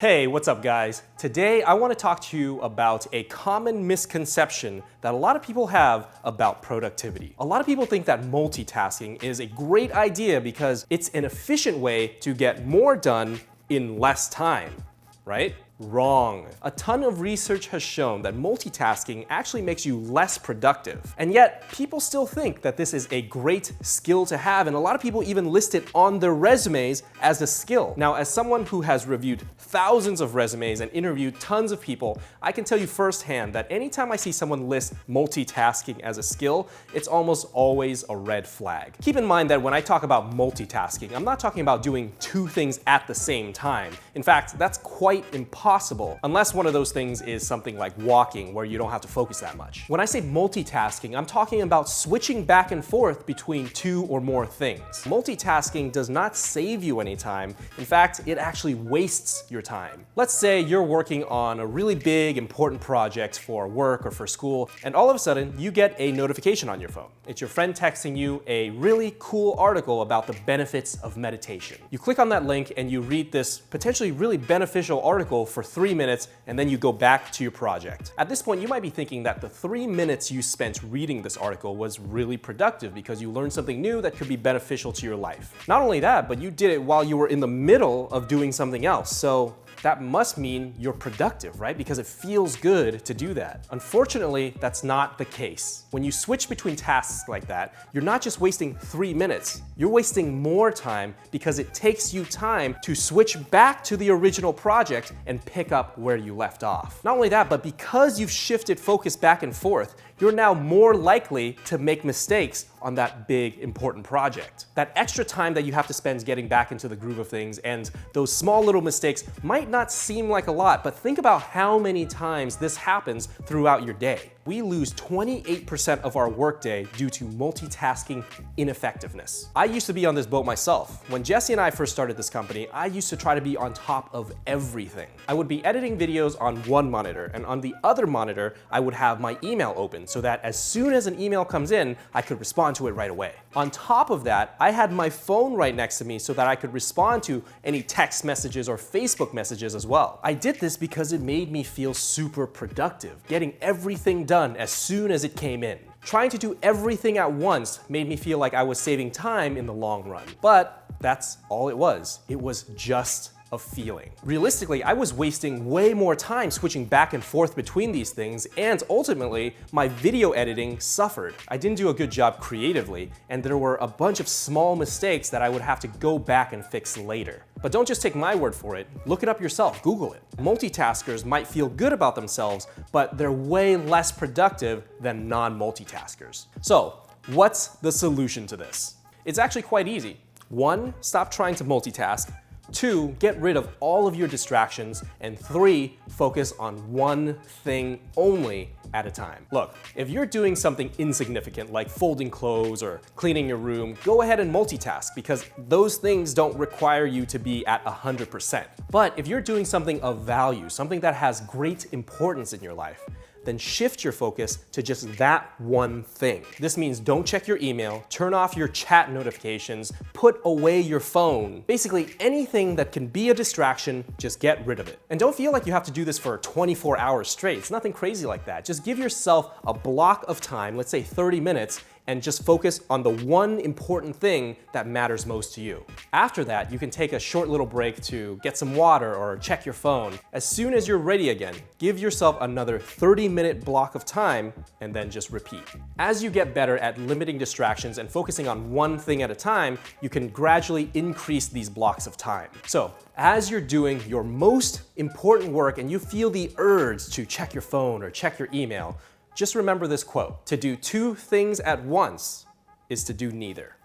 Hey, what's up guys? Today I want to talk to you about a common misconception that a lot of people have about productivity. A lot of people think that multitasking is a great idea because it's an efficient way to get more done in less time, right? Wrong. A ton of research has shown that multitasking actually makes you less productive. And yet, people still think that this is a great skill to have, and a lot of people even list it on their resumes as a skill. Now, as someone who has reviewed thousands of resumes and interviewed tons of people, I can tell you firsthand that anytime I see someone list multitasking as a skill, it's almost always a red flag. Keep in mind that when I talk about multitasking, I'm not talking about doing two things at the same time. In fact, that's quite impossible unless one of those things is something like walking where you don't have to focus that much. When I say multitasking, I'm talking about switching back and forth between two or more things. Multitasking does not save you any time. In fact, it actually wastes your time. Let's say you're working on a really big, important project for work or for school, and all of a sudden you get a notification on your phone. It's your friend texting you a really cool article about the benefits of meditation. You click on that link and you read this potentially really beneficial article for 3 minutes, and then you go back to your project. At this point, you might be thinking that the 3 minutes you spent reading this article was really productive because you learned something new that could be beneficial to your life. Not only that, but you did it while you were in the middle of doing something else. So that must mean you're productive, right? Because it feels good to do that. Unfortunately, that's not the case. When you switch between tasks like that, you're not just wasting 3 minutes, you're wasting more time because it takes you time to switch back to the original project and pick up where you left off. Not only that, but because you've shifted focus back and forth, you're now more likely to make mistakes on that big, important project. That extra time that you have to spend getting back into the groove of things, and those small little mistakes might not seem like a lot, but think about how many times this happens throughout your day. We lose 28% of our workday due to multitasking ineffectiveness. I used to be on this boat myself. When Jesse and I first started this company, I used to try to be on top of everything. I would be editing videos on one monitor, and on the other monitor, I would have my email open so that as soon as an email comes in, I could respond to it right away. On top of that, I had my phone right next to me so that I could respond to any text messages or Facebook messages as well. I did this because it made me feel super productive, getting everything done as soon as it came in. Trying to do everything at once made me feel like I was saving time in the long run. But that's all it was. It was just a feeling. Realistically, I was wasting way more time switching back and forth between these things, and ultimately, my video editing suffered. I didn't do a good job creatively, and there were a bunch of small mistakes that I would have to go back and fix later. But don't just take my word for it, look it up yourself, Google it. Multitaskers might feel good about themselves, but they're way less productive than non-multitaskers. So, what's the solution to this? It's actually quite easy. 1, stop trying to multitask. 2, get rid of all of your distractions. And 3, focus on one thing only at a time. Look, if you're doing something insignificant like folding clothes or cleaning your room, go ahead and multitask because those things don't require you to be at 100%. But if you're doing something of value, something that has great importance in your life, then shift your focus to just that one thing. This means don't check your email, turn off your chat notifications, put away your phone. Basically anything that can be a distraction, just get rid of it. And don't feel like you have to do this for 24 hours straight. It's nothing crazy like that. Just give yourself a block of time, let's say 30 minutes, and just focus on the one important thing that matters most to you. After that, you can take a short little break to get some water or check your phone. As soon as you're ready again, give yourself another 30-minute block of time and then just repeat. As you get better at limiting distractions and focusing on one thing at a time, you can gradually increase these blocks of time. So, as you're doing your most important work and you feel the urge to check your phone or check your email, just remember this quote: to do two things at once is to do neither.